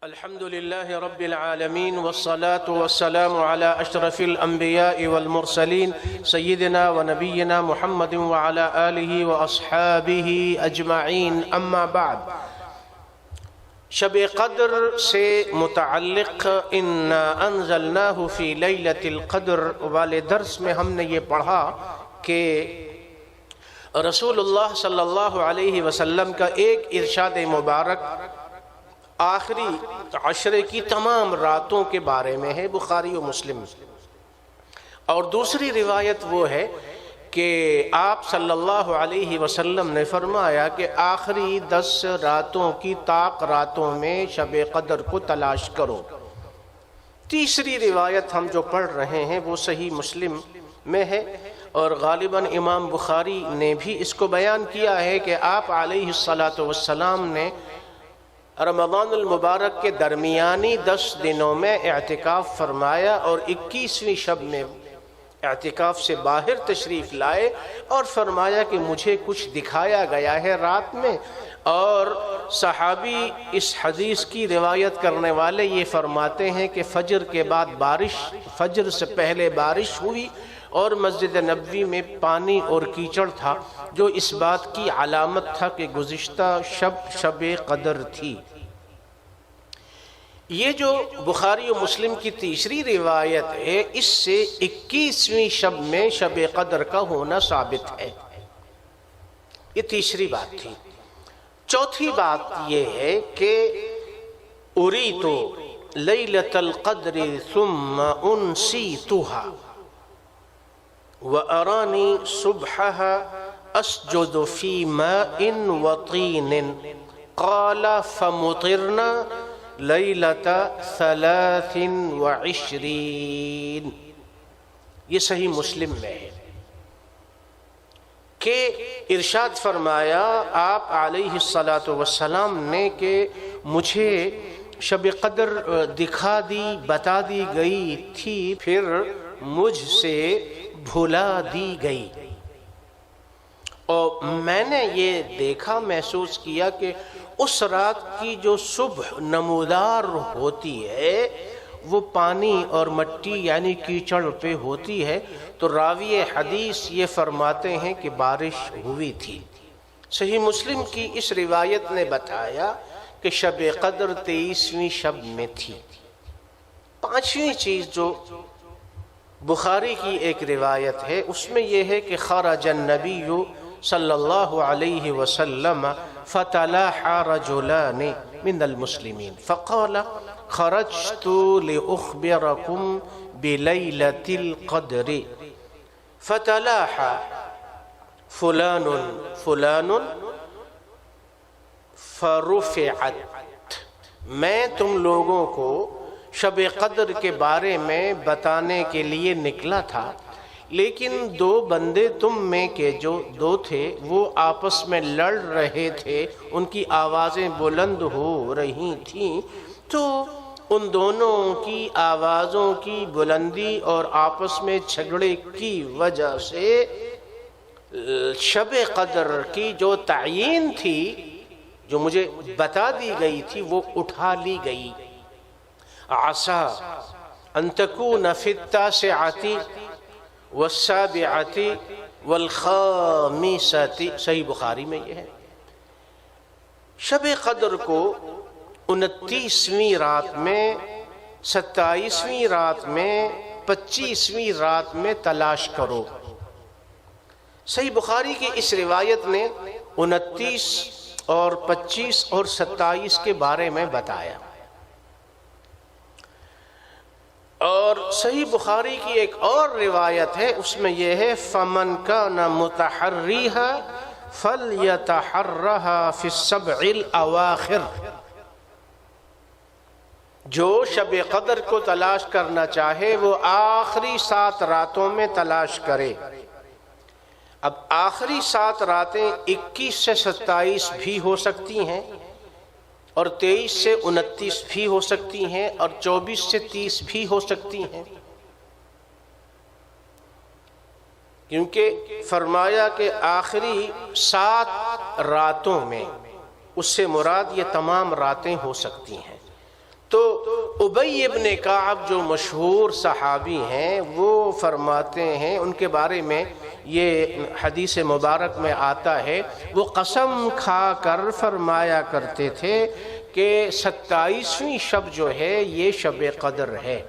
الحمد لله رب العالمين والصلاة والسلام على أشرف الأنبياء والمرسلين سيدنا ونبينا محمد وعلى آله وأصحابه أجمعين أما بعد. شب قدر سے متعلق انا انزلناہ فی لیلۃ القدر والے درس میں ہم نے یہ پڑھا کہ رسول اللہ صلی اللہ علیہ وسلم کا ایک ارشاد مبارک آخری عشرے کی تمام راتوں کے بارے میں ہے، بخاری و مسلم، اور دوسری روایت وہ ہے کہ آپ صلی اللہ علیہ وسلم نے فرمایا کہ آخری 10 راتوں کی طاق راتوں میں شب قدر کو تلاش کرو. تیسری روایت ہم جو پڑھ رہے ہیں وہ صحیح مسلم میں ہے، اور غالباً امام بخاری نے بھی اس کو بیان کیا ہے کہ آپ علیہ السلام نے رمضان المبارک کے درمیانی 10 دنوں میں اعتکاف فرمایا اور 21ویں شب میں اعتکاف سے باہر تشریف لائے اور فرمایا کہ مجھے کچھ دکھایا گیا ہے رات میں. اور صحابی اس حدیث کی روایت کرنے والے یہ فرماتے ہیں کہ فجر کے بعد فجر سے پہلے بارش ہوئی اور مسجد نبوی میں پانی اور کیچڑ تھا، جو اس بات کی علامت تھا کہ گزشتہ شب قدر تھی. یہ جو بخاری و مسلم کی تیسری روایت ہے، اس سے 21ویں شب میں شب قدر کا ہونا ثابت ہے. یہ تیسری بات تھی. چوتھی بات یہ ہے کہ اریت لیلۃ القدر ثم انسیتھا وارانی صبحھا اسجد فی ماء وطین قال فمطرنا لیلۃ 23. یہ صحیح مسلم میں ہے کہ ارشاد فرمایا آپ علیہ السلام نے کہ مجھے شب قدر دکھا دی، بتا دی گئی تھی، پھر مجھ سے بھلا دی گئی، اور میں نے یہ دیکھا، محسوس کیا کہ اس رات کی جو صبح نمودار ہوتی ہے وہ پانی اور مٹی یعنی کیچڑ پہ ہوتی ہے. تو راوی حدیث یہ فرماتے ہیں کہ بارش ہوئی تھی. صحیح مسلم کی اس روایت نے بتایا کہ شب قدر 23ویں شب میں تھی. پانچویں چیز جو بخاری کی ایک روایت ہے اس میں یہ ہے کہ خرج النبی صلی اللہ علیہ وسلم فتلاحى رجلان من المسلمین فقال خرجت لأخبركم بليلة القدر فتلاحى فلان فرفعت. میں تم لوگوں کو شب قدر کے بارے میں بتانے کے لیے نکلا تھا، لیکن 2 بندے تم میں کے جو 2 تھے وہ آپس میں لڑ رہے تھے، ان کی آوازیں بلند ہو رہی تھیں، تو ان دونوں کی آوازوں کی بلندی اور آپس میں جھگڑے کی وجہ سے شب قدر کی جو تعیین تھی، جو مجھے بتا دی گئی تھی، وہ اٹھا لی گئی. عسى ان تكون في التاسعة والسابعة والخامسة. صحیح بخاری میں یہ ہے. شب قدر کو 29ویں رات میں، 27ویں رات میں، 25ویں رات میں تلاش کرو. صحیح بخاری کی اس روایت نے 29 اور 25 اور 27 کے بارے میں بتایا. اور صحیح بخاری کی ایک اور روایت ہے، اس میں یہ ہے فَمَنْ كَانَ مُتَحَرِّيهَا فَلْيَتَحَرَّهَا فِي السَّبْعِ الْأَوَاخِرِ. جو شب قدر کو تلاش کرنا چاہے وہ آخری 7 راتوں میں تلاش کرے. اب آخری 7 راتیں 21 سے 27 بھی ہو سکتی ہیں، اور 23 سے 29 بھی ہو سکتی ہیں، اور 24 سے 30 بھی ہو سکتی ہیں، کیونکہ فرمایا کہ آخری 7 راتوں میں، اس سے مراد یہ تمام راتیں ہو سکتی ہیں. تو ابی ابن کعب جو مشہور صحابی ہیں وہ فرماتے ہیں، ان کے بارے میں یہ حدیث مبارک میں آتا ہے، وہ قسم کھا کر فرمایا کرتے تھے کہ 27ویں شب جو ہے یہ شب قدر ہے۔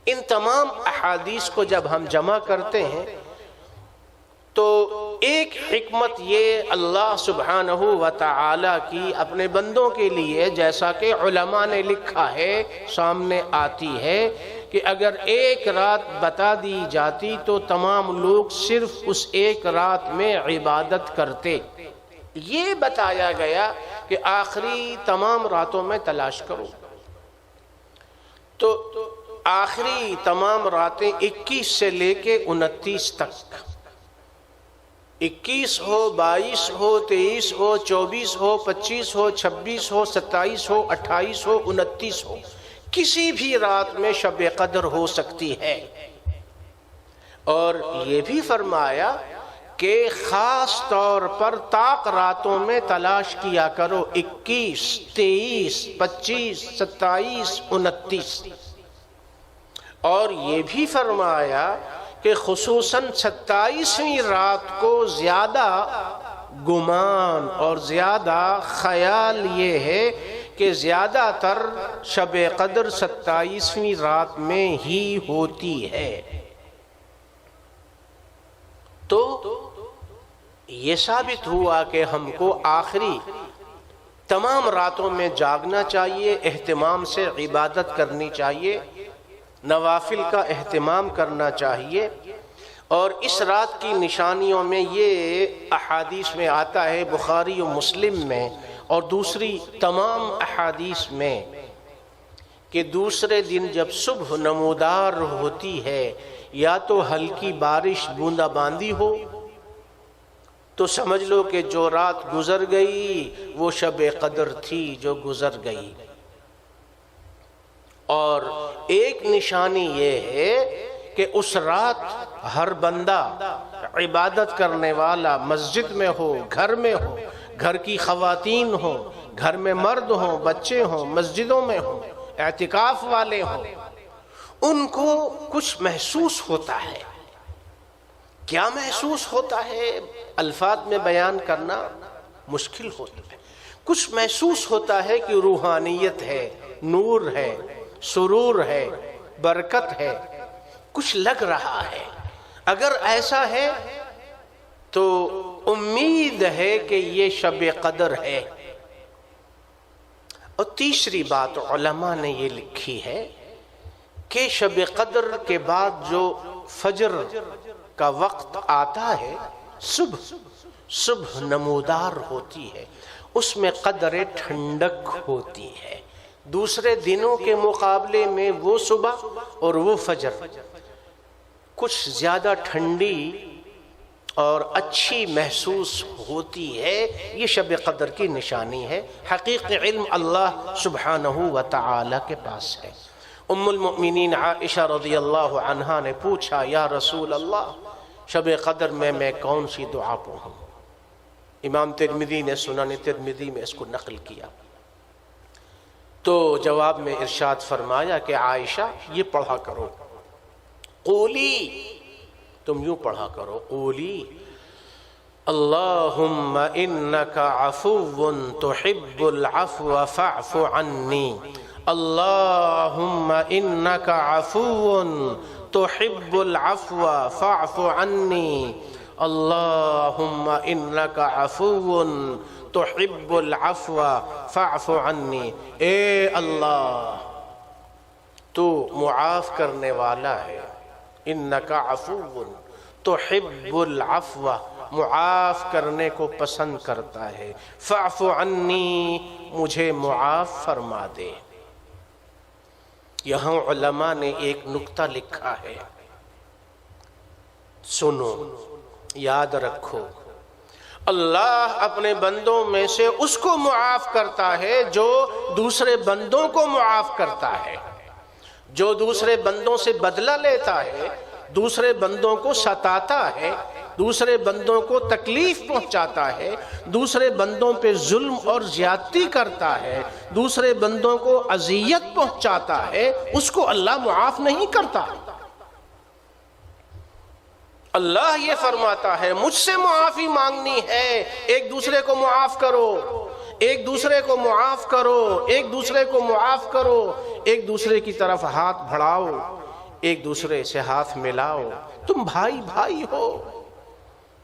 ان تمام احادیث کو جب ہم جمع کرتے ہیں تو ایک حکمت یہ اللہ سبحانہ و تعالی کی اپنے بندوں کے لیے، جیسا کہ علماء نے لکھا ہے، سامنے آتی ہے کہ اگر ایک رات بتا دی جاتی تو تمام لوگ صرف اس ایک رات میں عبادت کرتے۔ یہ بتایا گیا کہ آخری تمام راتوں میں تلاش کرو، تو آخری تمام راتیں 21 سے لے کے 29 تک، 21 ہو، 22 ہو، 23 ہو، 24 ہو، 25 ہو، 26 ہو، 27 ہو، 28 ہو، 29 ہو، کسی بھی رات میں شب قدر ہو سکتی ہے۔ اور یہ بھی فرمایا کہ خاص طور پر طاق راتوں میں تلاش کیا کرو، 21، 23، 25، 27، 29۔ اور یہ بھی فرمایا کہ خصوصاً 27ویں رات کو زیادہ گمان اور زیادہ خیال یہ ہے کہ زیادہ تر شب قدر 27ویں رات میں ہی ہوتی ہے۔ تو یہ ثابت ہوا کہ ہم کو آخری تمام راتوں میں جاگنا چاہیے، اہتمام سے عبادت کرنی چاہیے، نوافل کا اہتمام کرنا چاہیے۔ اور اس رات کی نشانیوں میں یہ احادیث میں آتا ہے، بخاری و مسلم میں اور دوسری تمام احادیث میں، کہ دوسرے دن جب صبح نمودار ہوتی ہے یا تو ہلکی بارش بوندا باندی ہو تو سمجھ لو کہ جو رات گزر گئی وہ شب قدر تھی جو گزر گئی۔ اور ایک نشانی یہ ہے کہ اس رات ہر بندہ عبادت کرنے والا مسجد میں ہو، گھر میں ہو، گھر کی خواتین ہو، گھر میں مرد ہوں، بچے ہوں، مسجدوں میں ہوں، اعتکاف والے ہوں، ان کو کچھ محسوس ہوتا ہے۔ کیا محسوس ہوتا ہے؟ الفاظ میں بیان کرنا مشکل ہوتا ہے۔ کچھ محسوس ہوتا ہے کہ روحانیت ہے، نور ہے، سرور ہے، برکت ہے، کچھ لگ رہا ہے۔ اگر ایسا ہے تو امید ہے کہ یہ شب قدر ہے۔ اور تیسری بات علماء نے یہ لکھی ہے کہ شب قدر کے بعد جو فجر کا وقت آتا ہے، صبح نمودار ہوتی ہے، اس میں قدر ٹھنڈک ہوتی ہے۔ دوسرے دنوں کے مقابلے میں وہ صبح اور وہ فجر کچھ زیادہ ٹھنڈی اور اچھی محسوس ہوتی ہے۔ یہ شب قدر کی نشانی ہے۔ حقیقی علم اللہ سبحانہ و تعالی کے پاس ہے۔ ام المؤمنین عائشہ رضی اللہ عنہا نے پوچھا، یا رسول اللہ، شب قدر میں کون سی دعا پڑھوں؟ امام ترمذی نے سنن ترمذی میں اس کو نقل کیا۔ تو جواب میں ارشاد فرمایا کہ عائشہ یہ پڑھا کرو، قولی، تم یوں پڑھا کرو، قولی اللہم انکا عفو تحب العفو فاعف عنی، اللہم انکا عفو تحب العفو فاعف عنی، اللہم انکا عفو تحب العفو فاعف عنی۔ اے اللہ، تو معاف کرنے والا ہے، انکا عفو تحب العفو، معاف کرنے کو پسند کرتا ہے، فاعف عنی، مجھے معاف فرما دے۔ یہاں علماء نے ایک نکتہ لکھا ہے، سنو، یاد رکھو، اللہ اپنے بندوں میں سے اس کو معاف کرتا ہے جو دوسرے بندوں کو معاف کرتا ہے۔ جو دوسرے بندوں سے بدلہ لیتا ہے، دوسرے بندوں کو ستاتا ہے، دوسرے بندوں کو تکلیف پہنچاتا ہے، دوسرے بندوں پہ ظلم اور زیادتی کرتا ہے، دوسرے بندوں کو اذیت پہنچاتا ہے، اس کو اللہ معاف نہیں کرتا۔ اللہ یہ فرماتا ہے مجھ سے معافی مانگنی ہے، ایک دوسرے کو معاف کرو، ایک دوسرے کو معاف کرو، ایک دوسرے کو معاف کرو، ایک دوسرے کی طرف ہاتھ بڑھاؤ، ایک دوسرے سے ہاتھ ملاؤ۔ تم بھائی بھائی ہو،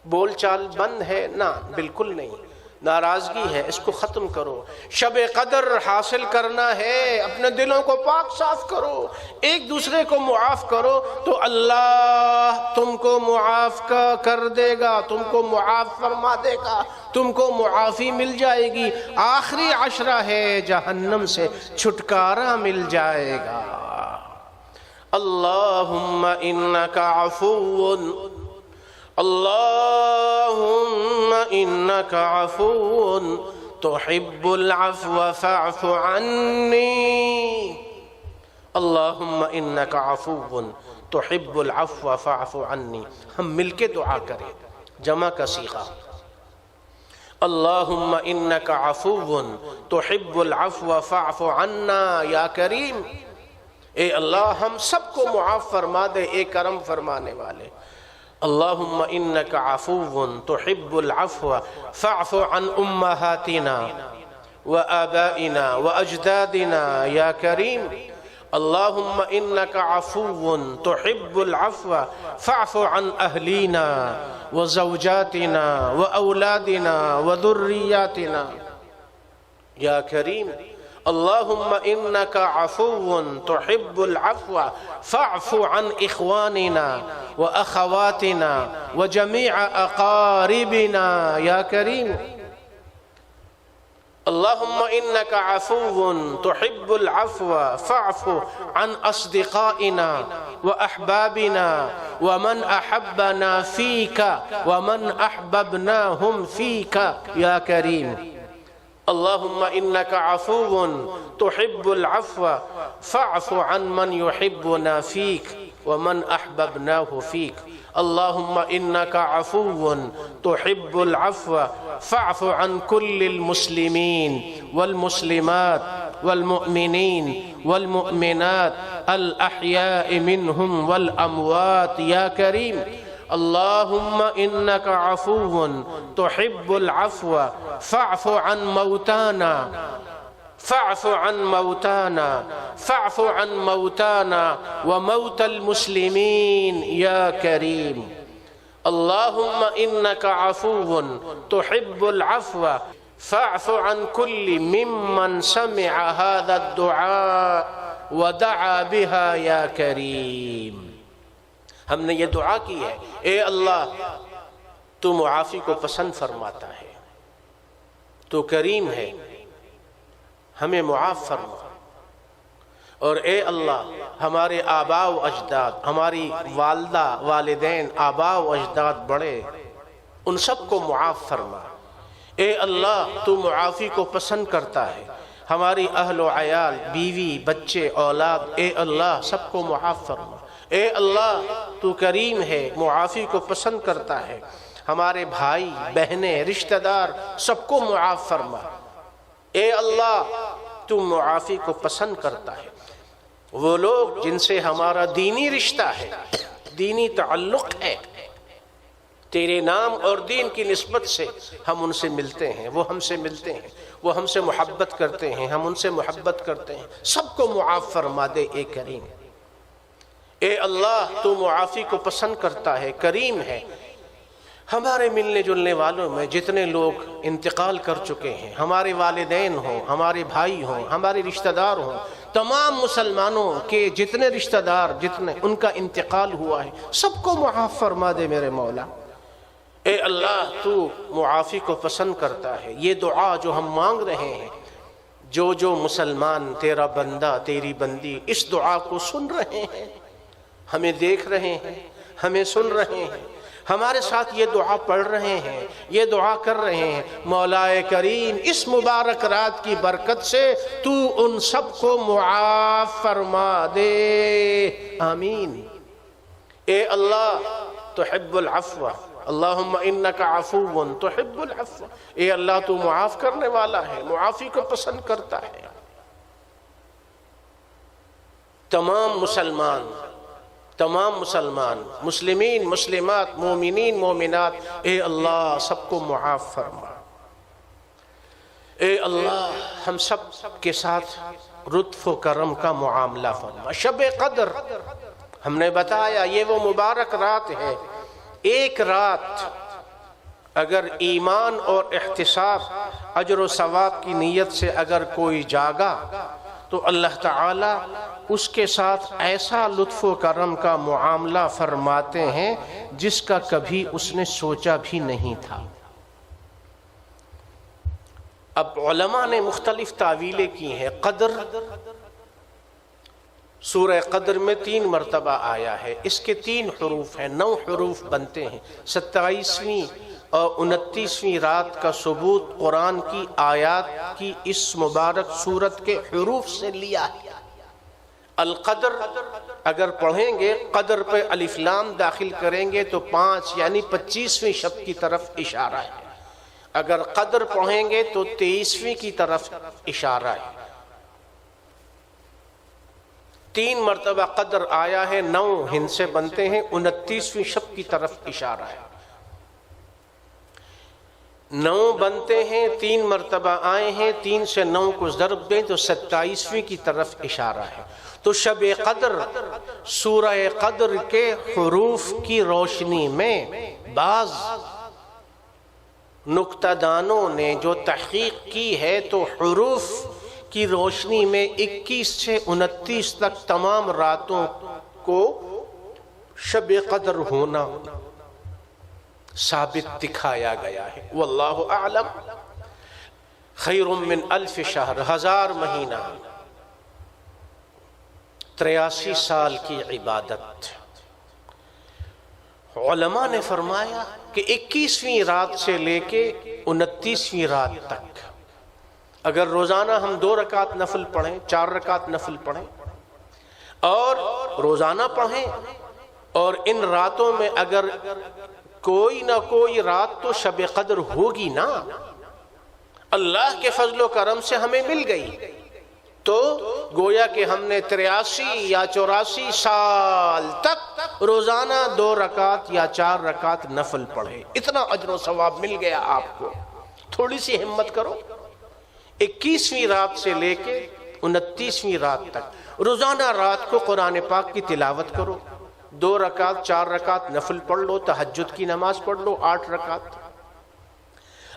بول چال بند ہے؟ نہ، بالکل نہیں۔ ناراضگی ہے، اس کو ختم کرو۔ شب قدر حاصل کرنا ہے، اپنے دلوں کو پاک صاف کرو، ایک دوسرے کو معاف کرو تو اللہ تم کو معاف کر دے گا، تم کو معاف فرما دے گا، تم کو معافی مل جائے گی۔ آخری عشرہ ہے، جہنم سے چھٹکارا مل جائے گا۔ اللہم انکا عفو، اللہم انکا عفو تحب العفو فاعف عنی، اللہم انکا عفو تحب العفو فاعف عنی۔ ہم مل کے دعا کریں، جمع کا صیغہ، اللہم انکا عفو تحب العفو فاعف عنا یا کریم۔ اے اللہ ہم سب کو معاف فرما دے، اے کرم فرمانے والے۔ اللہم انکا عفو تحب العفو فاعف عن امہاتنا وآبائنا واجدادنا یا کریم۔ اللہم انکا عفو تحب العفو فاعف عن اہلینا وزوجاتنا واولادنا وذریاتنا یا کریم۔ اللہم انکا عفو تحب العفو فاعف عن اخواننا واخواتنا وجمیع اقاربنا یا کریم۔ اللہم انکا عفو تحب العفو فاعف عن اصدقائنا واحبابنا ومن احبنا فیک ومن احببناہم فیک یا کریم۔ اللہم انکا عفو تحب العفو فاعف عن من يحبنا فیک ومن احببناہ فیک۔ اللہم انکا عفو تحب العفو فاعف عن كل المسلمین والمسلمات والمؤمنین والمؤمنات الاحیاء منہم والاموات یا کریم۔ اللہم انکا عفو تحب العفو فاعف عن موتانا فاعف عن موتانا فاعف عن موتانا وموت المسلمین یا کریم۔ اللہم انکا عفو تحب العفو فاعف عن كل ممن سمع هذا الدعاء ودعا بها یا کریم۔ ہم نے یہ دعا کی ہے، اے اللہ تو معافی کو پسند فرماتا ہے، تو کریم ہے، ہمیں معاف فرما، اور اے اللہ ہمارے آباء و اجداد، ہماری والدہ والدین آباء و اجداد بڑے، ان سب کو معاف فرما۔ اے اللہ تو معافی کو پسند کرتا ہے، ہماری اہل و عیال، بیوی، بچے، اولاد، اے اللہ سب کو معاف فرما۔ اے اللہ تو کریم ہے، معافی کو پسند کرتا ہے، ہمارے بھائی بہنیں رشتہ دار سب کو معاف فرما۔ اے اللہ تو معافی کو پسند کرتا ہے، وہ لوگ جن سے ہمارا دینی رشتہ ہے، دینی تعلق ہے، تیرے نام اور دین کی نسبت سے ہم ان سے ملتے ہیں، وہ ہم سے ملتے ہیں، وہ ہم سے محبت کرتے ہیں، ہم ان سے محبت کرتے ہیں، سب کو معاف فرما دے اے کریم۔ اے اللہ تو معافی کو پسند کرتا ہے، کریم ہے، ہمارے ملنے جلنے والوں میں جتنے لوگ انتقال کر چکے ہیں، ہمارے والدین ہوں، ہمارے بھائی ہوں، ہمارے رشتہ دار ہوں، تمام مسلمانوں کے جتنے رشتہ دار جتنے ان کا انتقال ہوا ہے، سب کو معاف فرما دے میرے مولا۔ اے اللہ تو معافی کو پسند کرتا ہے۔ یہ دعا جو ہم مانگ رہے ہیں، جو مسلمان تیرا بندہ تیری بندی اس دعا کو سن رہے ہیں، ہمیں دیکھ رہے ہیں، ہمیں سن رہے ہیں، ہمارے ساتھ یہ دعا پڑھ رہے ہیں، یہ دعا کر رہے ہیں، مولا کریم اس مبارک رات کی برکت سے تو ان سب کو معاف فرما دے، آمین۔ اے اللہ تحب العفو اللہم انکا عفو تحب العفو، اے اللہ تو معاف کرنے والا ہے، معافی کو پسند کرتا ہے۔ تمام مسلمان، مسلمین، مسلمات، مومنین، مومنات، اے اللہ سب کو معاف فرما۔ اے اللہ ہم سب کے ساتھ لطف و کرم کا معاملہ فرما۔ شب قدر ہم نے بتایا یہ وہ مبارک رات ہے، ایک رات اگر ایمان اور احتساب، اجر و ثواب کی نیت سے اگر کوئی جاگا تو اللہ تعالی اس کے ساتھ ایسا لطف و کرم کا معاملہ فرماتے ہیں جس کا کبھی اس نے سوچا بھی نہیں تھا۔ اب علماء نے مختلف تعویلیں کی ہیں۔ قدر سورہ قدر میں 3 مرتبہ آیا ہے، اس کے 3 حروف ہیں، 9 حروف بنتے ہیں۔ 27ویں اور 29ویں رات کا ثبوت قرآن کی آیات کی اس مبارک سورت کے حروف سے لیا ہے۔ القدر اگر پڑھیں گے، قدر پہ الف لام داخل کریں گے تو 5 یعنی 25ویں شب کی طرف اشارہ ہے۔ اگر قدر پڑھیں گے تو 23ویں کی طرف اشارہ ہے۔ 3 مرتبہ قدر آیا ہے، 9 ہند سے بنتے ہیں، 29ویں شب کی طرف اشارہ ہے۔ 9 بنتے ہیں، 3 مرتبہ آئے ہیں، 3 سے 9 کو ضرب دیں تو 27ویں کی طرف اشارہ ہے۔ تو شب قدر سورہ قدر کے حروف کی روشنی میں بعض نکتہ دانوں نے جو تحقیق کی ہے تو حروف کی روشنی میں 21 سے 29 تک تمام راتوں کو شب قدر ہونا ثابت دکھایا گیا ہے۔ واللہ اعلم۔ خیر من 1000 شہر، 1000 مہینہ، 83 سال کی عبادت۔ علماء نے فرمایا کہ 21ویں رات سے لے کے 29ویں رات تک اگر روزانہ ہم 2 رکعت نفل پڑھیں، 4 رکعت نفل پڑھیں اور روزانہ پڑھیں، اور ان راتوں میں اگر کوئی نہ کوئی رات تو شب قدر ہوگی نا، اللہ کے فضل و کرم سے ہمیں مل گئی، تو گویا کہ ہم نے 83 یا 84 سال تک روزانہ 2 رکعت یا 4 رکعت نفل پڑھے، اتنا اجر و ثواب مل گیا آپ کو۔ تھوڑی سی ہمت کرو، 21ویں رات سے لے کے 29ویں رات تک روزانہ رات کو قرآن پاک کی تلاوت کرو، 2 رکعت 4 رکعت نفل پڑھ لو، تہجد کی نماز پڑھ لو 8 رکعت۔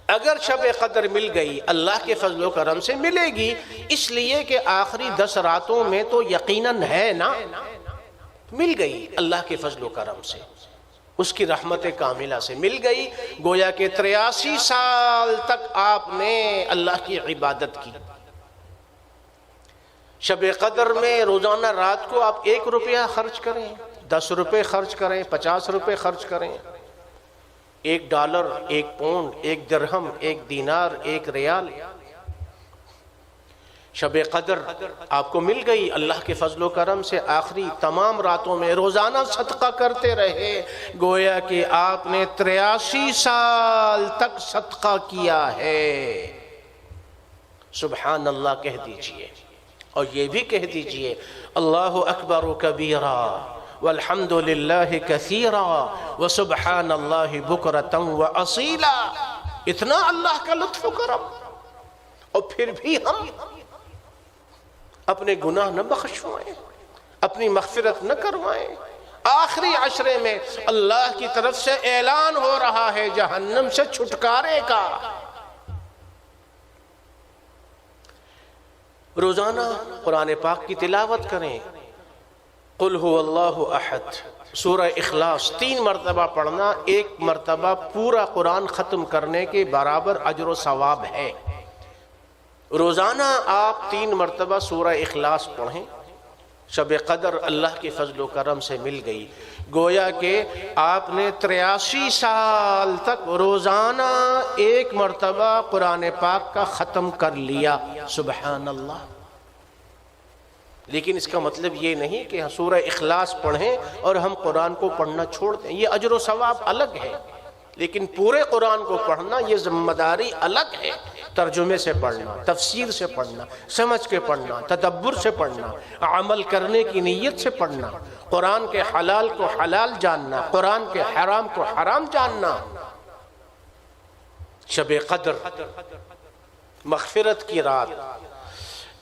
اگر شب قدر مل گئی، اللہ کے فضل و کرم سے ملے گی، اس لیے کہ آخری 10 راتوں میں تو یقیناً ہے نا، مل گئی اللہ کے فضل و کرم سے، اس کی رحمت کاملہ سے مل گئی۔ گویا کہ 83 سال تک آپ نے اللہ کی عبادت کی۔ شب قدر میں روزانہ رات کو آپ 1 روپیہ خرچ کریں، 10 روپے خرچ کریں، 50 روپے خرچ کریں، $1، 1 پاؤنڈ، 1 درہم، 1 دینار، 1 ریال، شب قدر آپ کو مل گئی اللہ کے فضل و کرم سے۔ آخری تمام راتوں میں روزانہ صدقہ کرتے رہے، گویا کہ آپ نے 83 سال تک صدقہ کیا ہے۔ سبحان اللہ کہہ دیجئے، اور یہ بھی کہہ دیجئے اللہ اکبر کبیرا والحمد للہ کثیرا وسبحان اللہ بکرتا واصیلا۔ اتنا اللہ کا لطف و کرم، اور پھر بھی ہم اپنے گناہ نہ بخشوائیں، اپنی مغفرت نہ کروائیں۔ آخری عشرے میں اللہ کی طرف سے اعلان ہو رہا ہے جہنم سے چھٹکارے کا۔ روزانہ قرآن پاک کی تلاوت کریں، قل هو اللہ احد، سورہ اخلاص 3 مرتبہ پڑھنا 1 مرتبہ پورا قرآن ختم کرنے کے برابر اجر و ثواب ہے۔ روزانہ آپ 3 مرتبہ سورہ اخلاص پڑھیں۔ شب قدر اللہ کے فضل و کرم سے مل گئی، گویا کہ آپ نے 83 سال تک روزانہ 1 مرتبہ قرآن پاک کا ختم کر لیا۔ سبحان اللہ۔ لیکن اس کا مطلب یہ نہیں کہ سورہ اخلاص پڑھیں اور ہم قرآن کو پڑھنا چھوڑ دیں، یہ اجر و ثواب الگ ہے۔ لیکن پورے قرآن کو پڑھنا یہ ذمہ داری الگ ہے۔ ترجمے سے پڑھنا، تفسیر سے پڑھنا، سمجھ کے پڑھنا، تدبر سے پڑھنا، عمل کرنے کی نیت سے پڑھنا، قرآن کے حلال کو حلال جاننا، قرآن کے حرام کو حرام جاننا۔ شب قدر، مغفرت کی رات،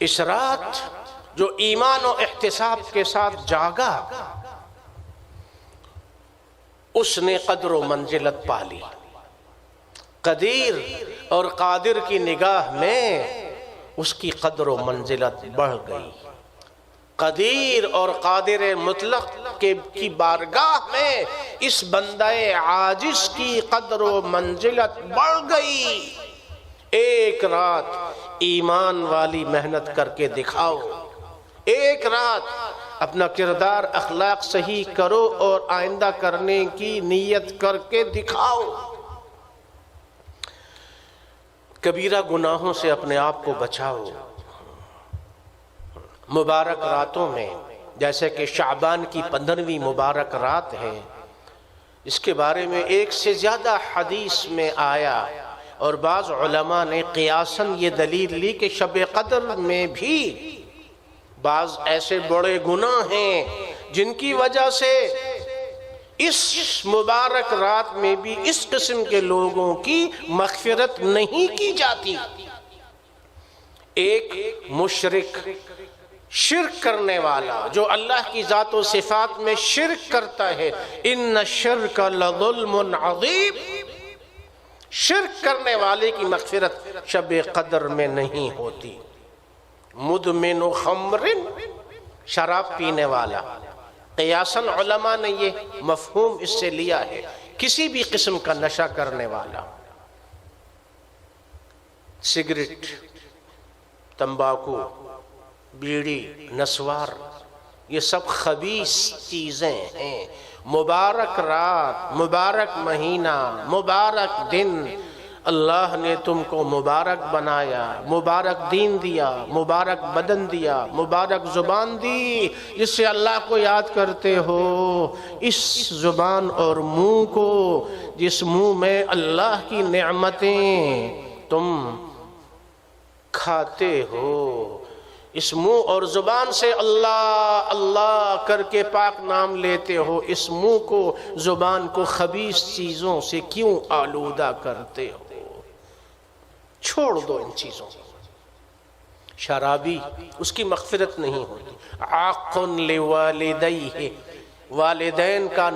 اس رات جو ایمان و احتساب کے ساتھ جاگا اس نے قدر و منزلت پالی۔ قدیر اور قادر کی نگاہ میں اس کی قدر و منزلت بڑھ گئی۔ قدیر اور قادر مطلق کی بارگاہ میں اس بندہ عاجز کی قدر و منزلت بڑھ گئی۔ ایک رات ایمان والی محنت کر کے دکھاؤ، ایک رات اپنا کردار اخلاق صحیح کرو اور آئندہ کرنے کی نیت کر کے دکھاؤ۔ کبیرہ گناہوں سے اپنے آپ کو بچاؤ۔ مبارک راتوں میں، جیسے کہ شعبان کی 15ویں مبارک رات ہے، اس کے بارے میں ایک سے زیادہ حدیث میں آیا، اور بعض علماء نے قیاساً یہ دلیل لی کہ شب قدر میں بھی بعض ایسے بڑے گناہ ہیں جن کی وجہ سے اس مبارک رات میں بھی اس قسم کے لوگوں کی مغفرت نہیں کی جاتی۔ ایک مشرک، شرک کرنے والا جو اللہ کی ذات و صفات میں شرک کرتا ہے، ان الشرک لظلم عظیم، شرک کرنے والے کی مغفرت شب قدر میں نہیں ہوتی۔ مدمن خمر، شراب پینے والا، قیاساً علماء نے یہ مفہوم اس سے لیا ہے، کسی بھی قسم کا نشہ کرنے والا، سگریٹ، تمباکو، بیڑی، نسوار، یہ سب خبیث چیزیں ہیں۔ مبارک رات، مبارک مہینہ، مبارک دن، اللہ نے تم کو مبارک بنایا، مبارک دین دیا، مبارک بدن دیا، مبارک زبان دی، جس سے اللہ کو یاد کرتے ہو۔ اس زبان اور منہ کو، جس منہ میں اللہ کی نعمتیں تم کھاتے ہو، اس منہ اور زبان سے اللہ اللہ کر کے پاک نام لیتے ہو، اس منہ کو، زبان کو خبیث چیزوں سے کیوں آلودہ کرتے ہو؟ چھوڑ دو ان چیزوں کو۔ شرابی، اس کی مغفرت نہیں ہوتی۔ عاق لوالدیہ، والدین کا